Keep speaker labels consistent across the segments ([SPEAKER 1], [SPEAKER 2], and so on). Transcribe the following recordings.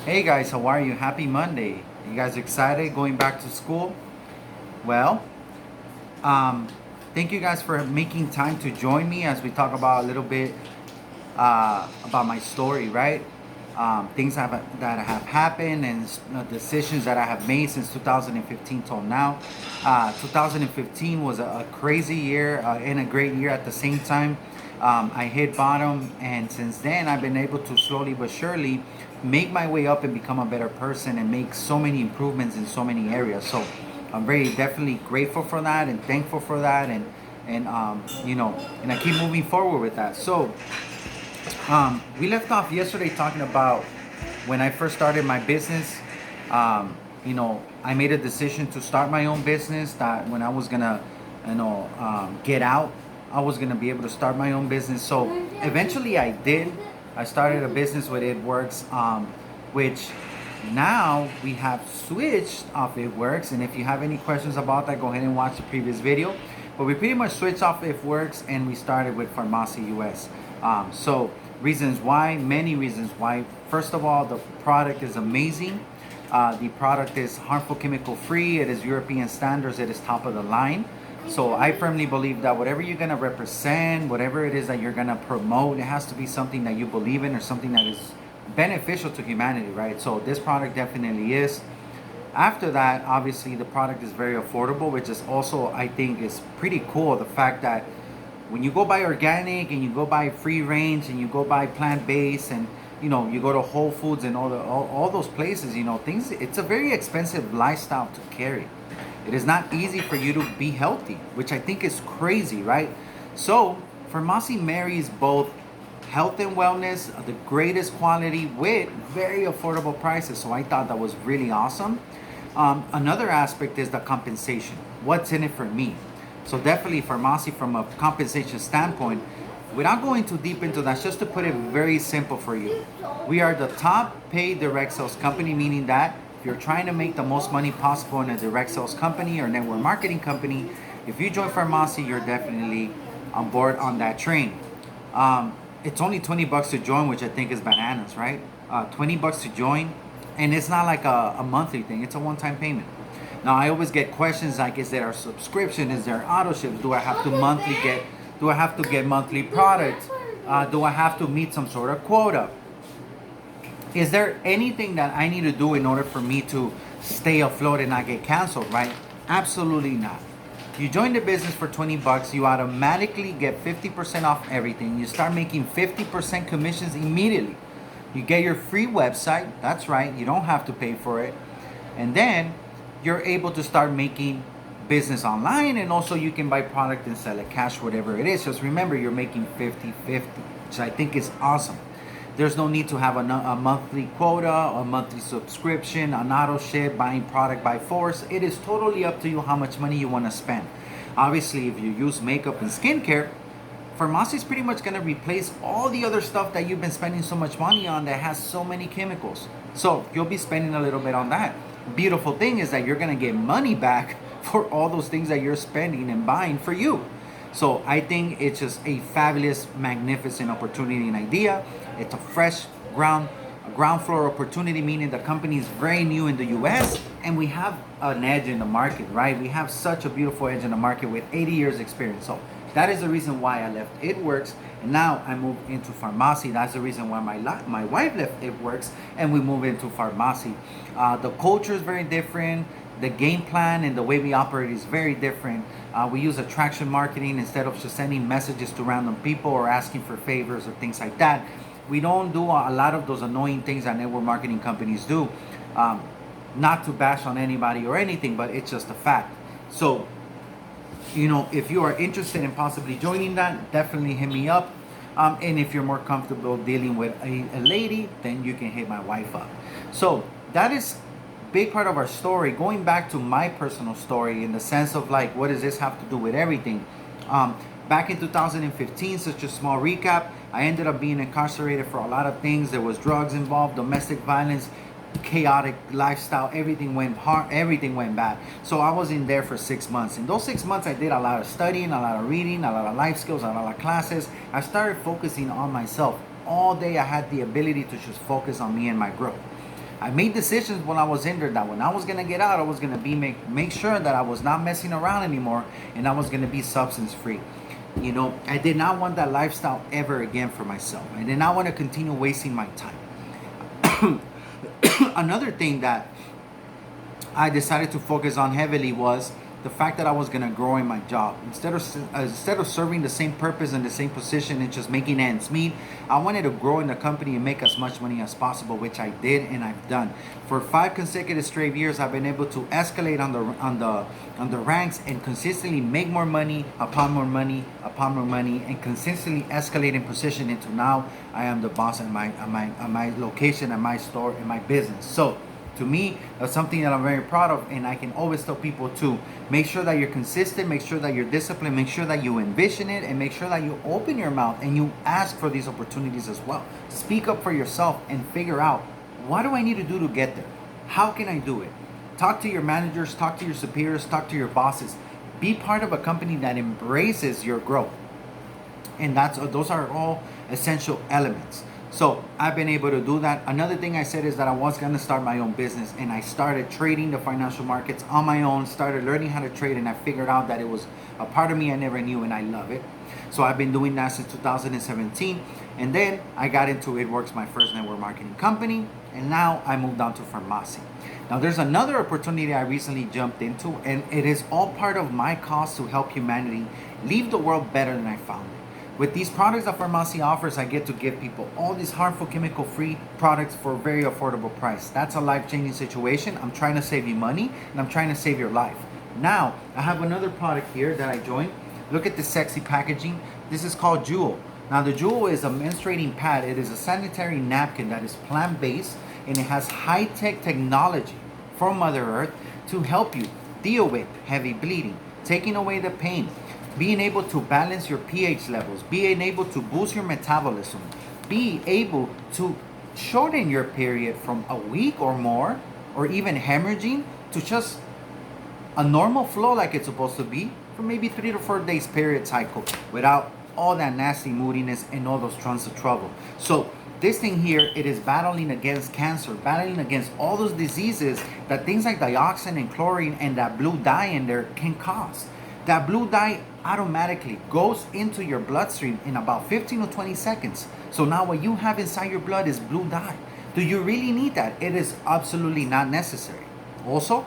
[SPEAKER 1] Hey guys, how are you? Happy Monday. You guys excited going back to school? Well, um, thank you guys for making time to join me as we talk about a little bit about my story, right? That have happened and decisions that I have made since 2015 till now. 2015 was a crazy year and a great year at the same time. I hit bottom, and since then, I've been able to slowly but surely make my way up and become a better person and make so many improvements in so many areas. So, I'm very definitely grateful for that and thankful for that, and I keep moving forward with that. So, we left off yesterday talking about when I first started my business. I made a decision to start my own business. That when I was gonna, get out, I was gonna be able to start my own business. So eventually, I did. I started a business with It Works, which now we have switched off It Works. And if you have any questions about that, go ahead and watch the previous video. But we pretty much switched off It Works and we started with Pharmacy US. So reasons why, many reasons why. First of all, the product is amazing. The product is harmful chemical free. It is European standards. It is top of the line. So I firmly believe that whatever you're gonna represent, whatever it is that you're gonna promote, it has to be something that you believe in or something that is beneficial to humanity, right? So this product definitely is. After that, obviously the product is very affordable, which is also, I think, is pretty cool. The fact that when you go buy organic and you go buy free range and you go buy plant-based and you go to Whole Foods and all those places, things, it's a very expensive lifestyle to carry. It is not easy for you to be healthy, which I think is crazy, right? So Pharmacy marries both health and wellness, the greatest quality with very affordable prices. So I thought that was really awesome. Another aspect is the compensation. What's in it for me? So definitely Pharmacy from a compensation standpoint, without going too deep into that, just to put it very simple for you, we are the top paid direct sales company, meaning that if you're trying to make the most money possible in a direct sales company or network marketing company, if you join Pharmacy, you're definitely on board on that train. It's only $20 to join, which I think is bananas, right? $20 to join, and it's not like a monthly thing; it's a one-time payment. Now I always get questions like, is there a subscription? Is there auto ships? Do I have to monthly get? Do I have to get monthly products? Do I have to meet some sort of quota? Is there anything that I need to do in order for me to stay afloat and not get canceled, right? Absolutely not. You join the business for $20, you automatically get 50% off everything. You start making 50% commissions immediately. You get your free website, that's right, you don't have to pay for it. And then you're able to start making business online, and also you can buy product and sell it cash, whatever it is. Just remember, you're making 50-50, which I think is awesome. There's no need to have a monthly quota, a monthly subscription, an auto ship, buying product by force. It is totally up to you how much money you want to spend. Obviously, if you use makeup and skincare, Pharmacy is pretty much going to replace all the other stuff that you've been spending so much money on that has so many chemicals. So you'll be spending a little bit on that. Beautiful thing is that you're going to get money back for all those things that you're spending and buying for you. So I think it's just a fabulous, magnificent opportunity and idea. It's a fresh ground floor opportunity, meaning the company is very new in the US and we have an edge in the market, right? We have such a beautiful edge in the market with 80 years experience. So that is the reason why I left It Works and now I moved into Pharmacy. That's the reason why my wife left It Works and we moved into Pharmacy. The culture is very different. The game plan and the way we operate is very different. We use attraction marketing instead of just sending messages to random people or asking for favors or things like that. We don't do a lot of those annoying things that network marketing companies do. Not to bash on anybody or anything, but it's just a fact. So, if you are interested in possibly joining that, definitely hit me up. And if you're more comfortable dealing with a lady, then you can hit my wife up. So that is big part of our story. Going back to my personal story in the sense of like, what does this have to do with everything? Back in 2015, such a small recap, I ended up being incarcerated for a lot of things. There was drugs involved, domestic violence, chaotic lifestyle. Everything went hard, everything went bad. So I was in there for 6 months. In those 6 months, I did a lot of studying, a lot of reading, a lot of life skills, a lot of classes. I started focusing on myself. All day I had the ability to just focus on me and my growth. I made decisions when I was in there that when I was gonna get out, I was gonna be make sure that I was not messing around anymore, and I was gonna be substance free. You know, I did not want that lifestyle ever again for myself. I did not want to continue wasting my time. Another thing that I decided to focus on heavily was the fact that I was gonna grow in my job. Instead of serving the same purpose and the same position and just making ends meet, I wanted to grow in the company and make as much money as possible, which I did and I've done. For 5 consecutive straight years, I've been able to escalate on the ranks and consistently make more money upon more money upon more money, and consistently escalate in position into now I am the boss at my location, at my store, in my business. So to me, that's something that I'm very proud of, and I can always tell people to make sure that you're consistent, make sure that you're disciplined, make sure that you envision it, and make sure that you open your mouth and you ask for these opportunities as well. Speak up for yourself and figure out, what do I need to do to get there? How can I do it? Talk to your managers, talk to your superiors, talk to your bosses. Be part of a company that embraces your growth. And those are all essential elements. So I've been able to do that. Another thing I said is that I was going to start my own business, and I started trading the financial markets on my own, started learning how to trade, and I figured out that it was a part of me I never knew, and I love it. So I've been doing that since 2017, and then I got into It Works, my first network marketing company, and now I moved on to Farmasi. Now there's another opportunity I recently jumped into, and it is all part of my cause to help humanity leave the world better than I found it. With these products that Farmasi offers, I get to give people all these harmful chemical-free products for a very affordable price. That's a life-changing situation. I'm trying to save you money, and I'm trying to save your life. Now, I have another product here that I joined. Look at this sexy packaging. This is called Jewel. Now, the Jewel is a menstruating pad. It is a sanitary napkin that is plant-based, and it has high-tech technology from Mother Earth to help you deal with heavy bleeding, taking away the pain, being able to balance your pH levels, being able to boost your metabolism, be able to shorten your period from a week or more, or even hemorrhaging, to just a normal flow like it's supposed to be for maybe 3 to 4 days period cycle without all that nasty moodiness and all those tons of trouble. So this thing here, it is battling against cancer, battling against all those diseases that things like dioxin and chlorine and that blue dye in there can cause. That blue dye automatically goes into your bloodstream in about 15 to 20 seconds. So now what you have inside your blood is blue dye. Do you really need that? It is absolutely not necessary. Also,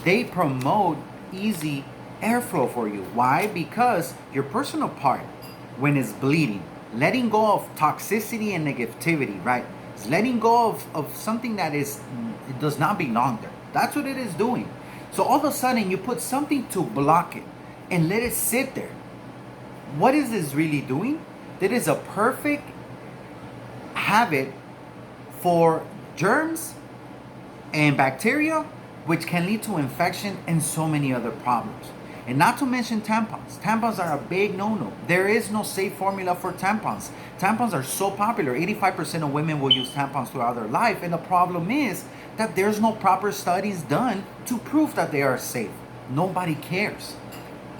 [SPEAKER 1] they promote easy airflow for you. Why? Because your personal part, when it's bleeding, letting go of toxicity and negativity, right? It's letting go of something that it does not belong there. That's what it is doing. So all of a sudden you put something to block it and let it sit there. What is this really doing? That is a perfect habit for germs and bacteria, which can lead to infection and so many other problems. And not to mention tampons. Tampons are a big no-no. There is no safe formula for tampons. Tampons are so popular. 85% of women will use tampons throughout their life. And the problem is that there's no proper studies done to prove that they are safe. Nobody cares.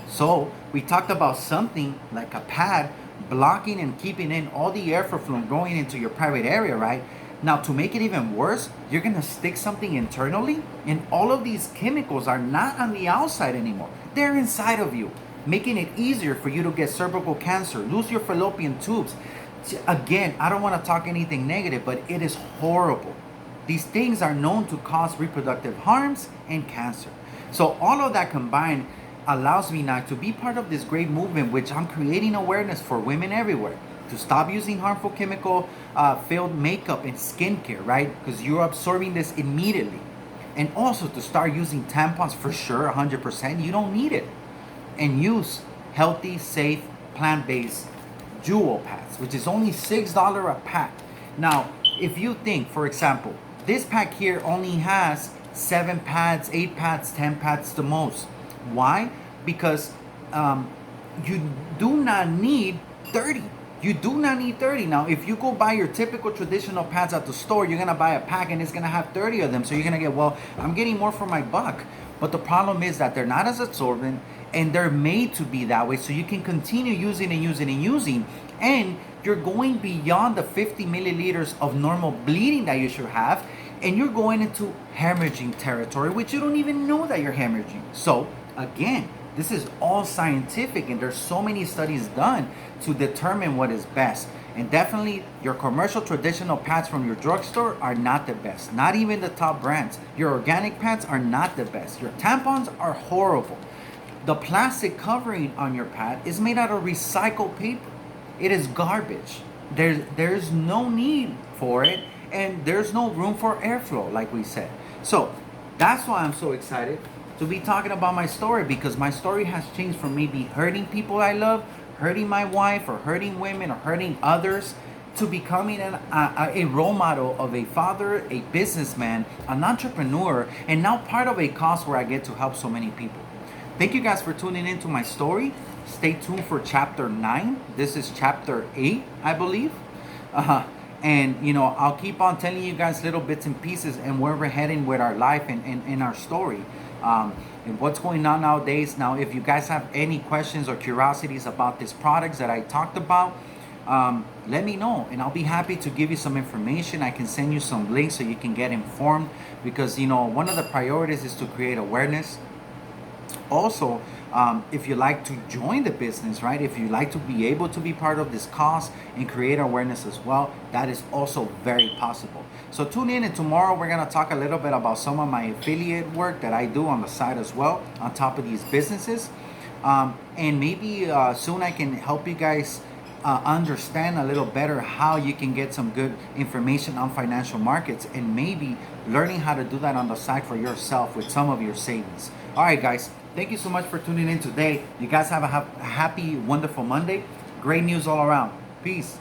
[SPEAKER 1] So we talked about something like a pad blocking and keeping in all the airflow from going into your private area, right? Now, to make it even worse, you're going to stick something internally, and all of these chemicals are not on the outside anymore. They're inside of you, making it easier for you to get cervical cancer, lose your fallopian tubes. Again, I don't want to talk anything negative, but it is horrible. These things are known to cause reproductive harms and cancer. So all of that combined allows me now to be part of this great movement, which I'm creating awareness for women everywhere to stop using harmful chemical filled makeup and skincare, right? Because you're absorbing this immediately. And also to start using tampons for sure, 100%. You don't need it. And use healthy, safe, plant-based Jewel pads, which is only $6 a pack. Now, if you think, for example, this pack here only has 7 pads, 8 pads, 10 pads the most. Why? Because you do not need 30. You do not need 30. Now, if you go buy your typical traditional pads at the store, you're going to buy a pack and it's going to have 30 of them. So you're going to get, well, I'm getting more for my buck. But the problem is that they're not as absorbent and they're made to be that way. So you can continue using and using and using. And you're going beyond the 50 milliliters of normal bleeding that you should have. and you're going into hemorrhaging territory, which you don't even know that you're hemorrhaging. So again, this is all scientific, and there's so many studies done to determine what is best. And definitely your commercial traditional pads from your drugstore are not the best. Not even the top brands. Your organic pads are not the best. Your tampons are horrible. The plastic covering on your pad is made out of recycled paper. It is garbage. There's no need for it, and there's no room for airflow, like we said. So that's why I'm so excited to be talking about my story, because my story has changed from maybe hurting people I love, hurting my wife, or hurting women, or hurting others, to becoming a role model of a father, a businessman, an entrepreneur, and now part of a cause where I get to help so many people. Thank you guys for tuning into my story. Stay tuned for chapter 9. This is chapter 8, I believe. And I'll keep on telling you guys little bits and pieces and where we're heading with our life and our story. And what's going on nowadays. Now, if you guys have any questions or curiosities about these products that I talked about, let me know, and I'll be happy to give you some information. I can send you some links so you can get informed, because one of the priorities is to create awareness. Also, if you like to join the business, right? If you like to be able to be part of this cause and create awareness as well, that is also very possible. So tune in, and tomorrow we're going to talk a little bit about some of my affiliate work that I do on the side as well, on top of these businesses. And maybe soon I can help you guys understand a little better how you can get some good information on financial markets, and maybe learning how to do that on the side for yourself with some of your savings. All right, guys. Thank you so much for tuning in today. You guys have a happy, wonderful Monday. Great news all around. Peace.